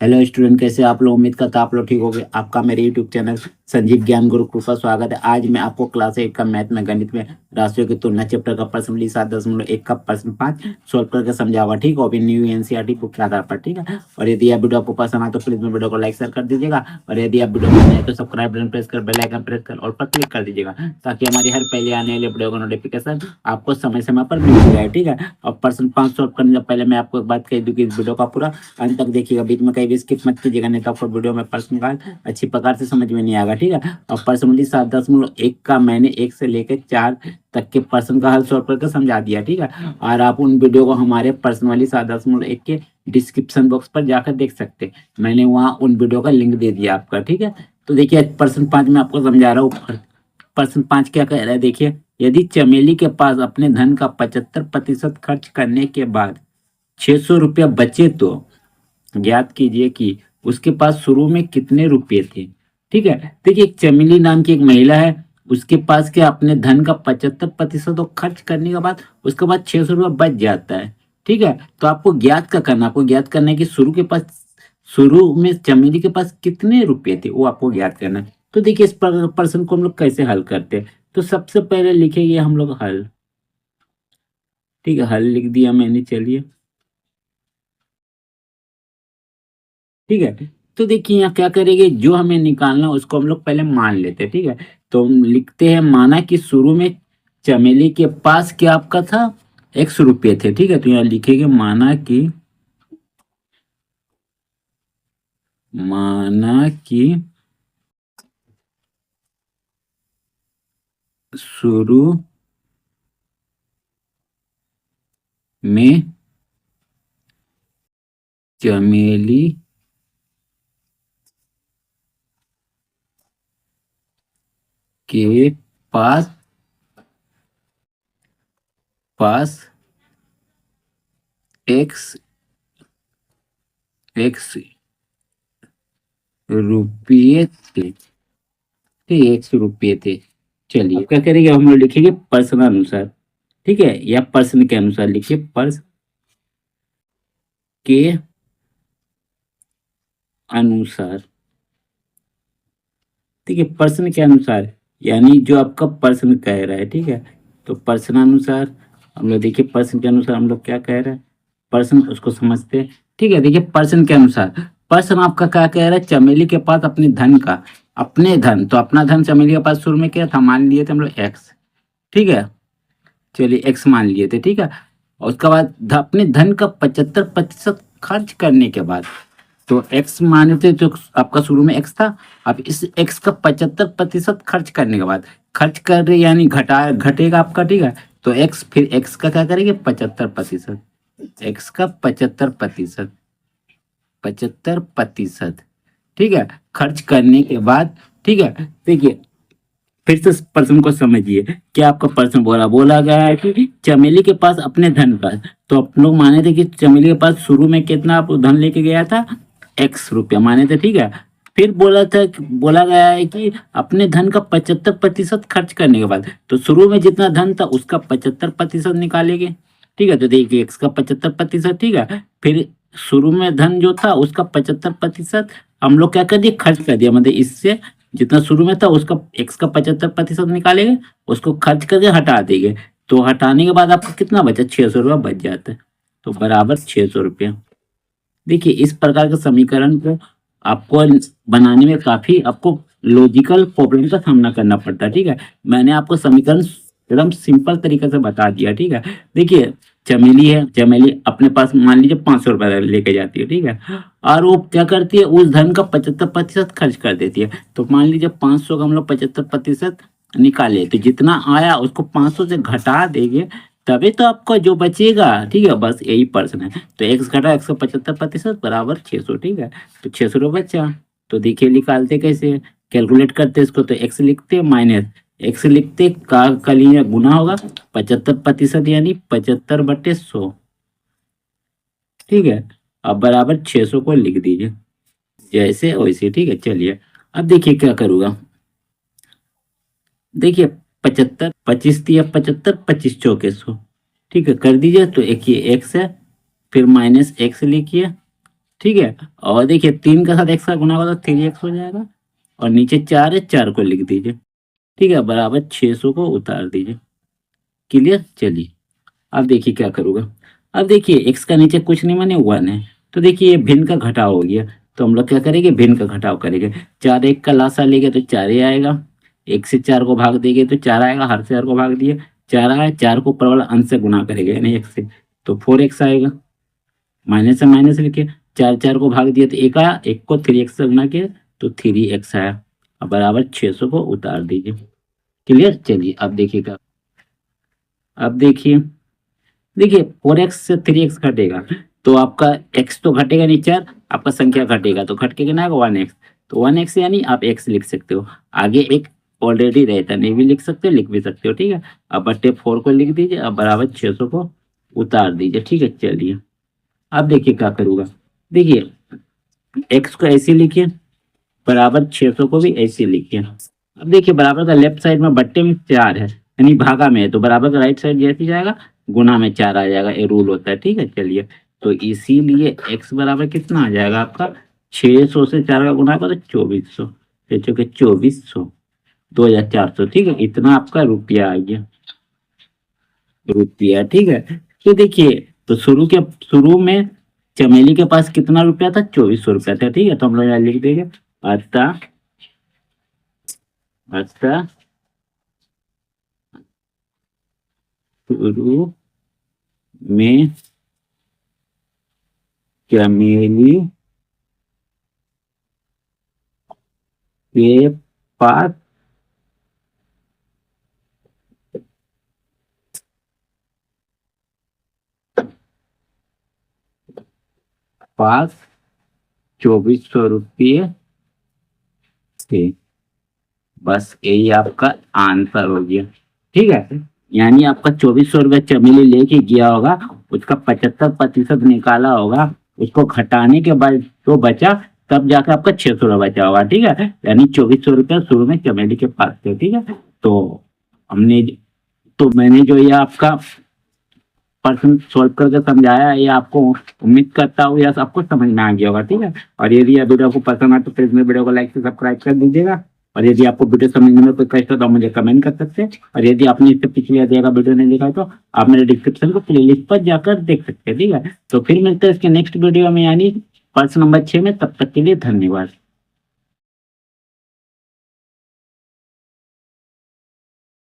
Hello student, कैसे आप लोग? उम्मीद करता आप लोग ठीक होंगे। आपका मेरे यूट्यूब चैनल संजीव ज्ञान गुरुकुल पर स्वागत है। आज मैं आपको क्लास 8 का मैथ में गणित में राशियों की तुलना चैप्टर का प्रश्न 7.1 का प्रश्न 5 सोल्व करके समझावा, ठीक है, अभी न्यू एनसीईआरटी बुक के आधार पर, ठीक है। और यदि आप वीडियो आपको पसंद आए तो प्लीज मेरे वीडियो को लाइक शेयर कर दीजिएगा, और यदि आप वीडियो में नए तो सब्सक्राइब बटन प्रेस कर बेल आइकन प्रेस कर और पर क्लिक कर दीजिएगा, ताकि हमारी हर पहले आने वाले वीडियो का नोटिफिकेशन आपको समय समय पर मिल जाए, ठीक है। और प्रश्न 5 सोल्व करने से पहले मैं आपको एक बात कह दूं कि इस वीडियो का पूरा अंत तक देखिएगा, बीच में कहीं भी स्किप मत कीजिएगा, नहीं तो आपको वीडियो में प्रश्न का अच्छी प्रकार से समझ में नहीं आएगा, ठीक है। और प्रश्न 7.1 का मैंने 1 से लेकर 4 तक के प्रश्न का हल सॉल्व करके समझा दिया, ठीक है। और आप उन वीडियो को हमारे पर्सनली 7.1 के डिस्क्रिप्शन बॉक्स पर जाकर देख सकते हैं। मैंने वहाँ उन वीडियो का लिंक दे दिया आपका, ठीक है। तो देखिए प्रश्न 5 में आपको समझा रहा हूँ। प्रश्न 5 क्या कह रहा है, देखिए। यदि चमेली के पास अपने धन का 75% खर्च करने के बाद 600 रुपया बचे तो ज्ञात कीजिए कि उसके पास शुरू में कितने रुपए थे। ठीक है, देखिए एक चमेली नाम की एक महिला है, उसके पास क्या अपने धन का 75% तो खर्च करने के बाद उसके बाद 600 रुपया बच जाता है, ठीक है। तो आपको ज्ञात का करना, आपको ज्ञात करना है कि शुरू में चमेली के पास कितने रुपए थे, वो आपको ज्ञात करना है। तो देखिए इस प्रश्न को हम लोग कैसे हल करते हैं। तो सबसे पहले लिखेंगे हम लोग हल, ठीक है। हल लिख दिया मैंने, चलिए, ठीक है। तो देखिए यहाँ क्या करेंगे, जो हमें निकालना है उसको हम लोग पहले मान लेते हैं, ठीक है। तो हम लिखते हैं, माना कि शुरू में चमेली के पास क्या आपका था, 100 रुपये थे, ठीक है। तो यहाँ लिखेंगे माना कि शुरू में चमेली के पास पास एक्स एक्स रुपये थे, ठीक है, 100 रुपये थे। चलिए क्या करेंगे, हम लोग लिखेंगे प्रश्न अनुसार, ठीक है, या प्रश्न के अनुसार लिखिए, प्रश्न के अनुसार, ठीक है। प्रश्न के अनुसार यानी जो आपका प्रश्न कह रहा है, ठीक है। तो प्रश्नानुसार हम लोग देखिए, प्रश्न के अनुसार हम लोग क्या कह रहे हैं, प्रश्न उसको समझते हैं, ठीक है। देखिए प्रश्न के अनुसार, प्रश्न आपका क्या कह रहा है, चमेली के पास अपने धन, तो अपना धन चमेली के पास शुरू में क्या था, मान लिए थे हम लोग एक्स, ठीक है। चलिए एक्स मान लिए थे, ठीक है। और उसके बाद अपने धन का 75% खर्च करने के बाद, तो एक्स माने थे तो आपका शुरू में एक्स था। अब इस एक्स का 75% खर्च करने के बाद, खर्च कर रहे यानी घटेगा आपका, ठीक है। तो एक्स, फिर एक्स का क्या करेंगे, 75%, एक्स का 75%, 75%, ठीक है, खर्च करने के बाद, ठीक है। देखिए फिर से प्रश्न को समझिए, क्या आपका प्रश्न बोला गया है कि चमेली के पास अपने धन का, तो आप लोग माने थे कि चमेली के पास शुरू में कितना आप धन लेके गया था, एक्स रुपया माने थे, ठीक है। फिर बोला गया है कि अपने धन का 75% खर्च करने के बाद, तो शुरू में जितना धन था उसका 75% निकालेंगे, ठीक है। तो देखिए एक्स का 75%, ठीक है। फिर शुरू में धन जो था उसका 75% हम लोग क्या कर दिए, खर्च कर दिया, मतलब इससे जितना शुरू में था उसका एक्स का 75% निकालेंगे, उसको खर्च करके हटा देंगे, तो हटाने के बाद आपको कितना बचा, 600 रुपया बच जाता है, तो बराबर 600 रुपया। देखिए इस प्रकार के समीकरण को आपको बनाने में काफी आपको लॉजिकल प्रॉब्लम का सामना करना पड़ता है, ठीक है। मैंने आपको समीकरण एकदम सिंपल तरीके से बता दिया, ठीक है। देखिए चमेली है, चमेली अपने पास मान लीजिए 500 रुपया लेके जाती है, ठीक है। और वो क्या करती है, उस धन का 75% खर्च कर देती है। तो मान लीजिए 500 का हम लोग 75% निकाले, तो जितना आया उसको 500 से घटा देंगे, तभी तो आपका जो बचेगा, ठीक है। बस यही प्रश्न है। तो एक्स घटा 175% बराबर 600, ठीक है। तो 600 बचा, तो देखिए निकालते कैसे, कैलकुलेट करते इसको, तो एक्स लिखते माइनस एक्स लिखते का लिए गुना होगा, 75% यानी 75/100, ठीक है। अब बराबर 600 को लिख दीजिए जैसे वैसे, ठीक है। चलिए अब देखिए क्या करूँगा, देखिए 75, 25 दिया 75, 25 चौके 100, ठीक है, कर दीजिए। तो एक ये एक्स है, फिर माइनस एक्स लिखिए, ठीक है। और देखिए 3 के साथ x का गुना होगा तो 3x हो जाएगा, और नीचे 4 है, 4 को लिख दीजिए, ठीक है, बराबर 600 को उतार दीजिए। क्लियर? चलिए अब देखिए क्या करूँगा। अब देखिए x का नीचे कुछ नहीं माने 1 है, तो देखिए ये भिन्न का घटाव हो गया, तो हम लोग क्या करेंगे, भिन्न का घटाव करेंगे। 4 1 का लासा लेंगे तो 4 ही आएगा, 1 से 4 को भाग देंगे तो 4 आएगा, हर से 4 को भाग दिए 4 आया, 4 को ऊपर वाला अंश से गुना करेंगे यानी 1 से, तो 4x आएगा। माइनस से माइनस लिखे, 4 4 को भाग दिया तो 1 आया, 1 को 3x से गुना किया तो 3x आया, अब बराबर 600 को उतार दीजिए। क्लियर? चलिए अब देखिएगा। अब देखिए, देखिए 4x से 3x घटेगा तो आपका x तो घटेगा नहीं, 4 आपका संख्या घटेगा तो घट के कितना आएगा 1x, तो 1x यानी आप x लिख सकते हो, आगे एक ऑलरेडी रहता नहीं भी लिख सकते हो, लिख भी सकते हो, ठीक है। अब बट्टे 4 को लिख दीजिए, अब बराबर 600 को उतार दीजिए, ठीक है। चलिए अब देखिए क्या करूँगा, देखिए x को ऐसे लिखिए, बराबर 600 को भी ऐसे लिखिए। अब देखिए बराबर का लेफ्ट साइड में बट्टे में 4 है यानी भागा में है, तो बराबर का राइट साइड जैसे जाएगा गुना में 4 आ जाएगा, ये रूल होता है, ठीक है। चलिए तो इसीलिए x बराबर कितना आ जाएगा आपका, 600 से 4 का गुना होगा तो 2400, 2400, 2400, ठीक है, इतना आपका रुपया आ गया, रुपया, ठीक है। तो देखिए, तो शुरू में चमेली के पास कितना रुपया था, 2400 रुपया था, ठीक है। तो हम लोग यहाँ लिख देंगे अतः अतः शुरू में चमेली के पास पास 2400 रुपये थे। बस यही आपका आंसर हो गया, ठीक है। यानी आपका 2400 रुपये चमेली लेके गया होगा, उसका 75% निकाला होगा, उसको घटाने के बाद जो बचा तब जाकर आपका 600 बचा होगा, ठीक है। यानी 2400 रुपये शुरू में चमेली के पास थे, ठीक है। तो हमने तो मैंने जो ये आपका प्रश्न सॉल्व करके समझाया, ये आपको उम्मीद करता हूँ यह आपको समझ में आ गया होगा, ठीक है। और यदि यह वीडियो को पसंद आए तो प्लीज मेरे वीडियो को लाइक से सब्सक्राइब कर दीजिएगा, और यदि आपको वीडियो समझने में कोई कष्ट हो तो आप मुझे कमेंट कर सकते हैं, और यदि आपने इससे पिछले दिया वीडियो नहीं देखा तो आप मेरे डिस्क्रिप्शन को प्लेलिस्ट पर जाकर देख सकते हैं, ठीक है। तो फिर मिलते हैं इसके नेक्स्ट वीडियो में यानी प्रश्न नंबर 6 में, तब तक के लिए धन्यवाद।